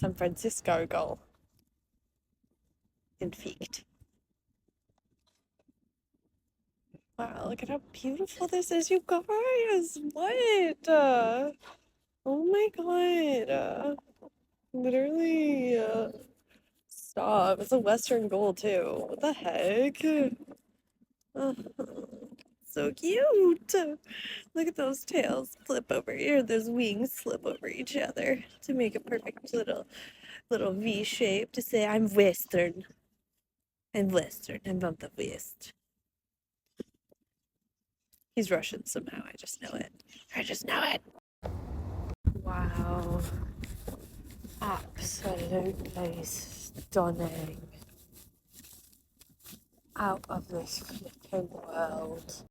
San Francisco gull. Infect. Wow, look at how beautiful this is, you guys. What? Oh my God. Literally, stop. It's a Western Gull too. What the heck? Oh, so cute. Look at those tails flip over here. Those wings flip over each other to make a perfect little V shape to say I'm Western. I'm Western. I'm of the West. He's Russian somehow. I just know it. I just know it. Wow. Absolutely stunning. Out of this flipping world.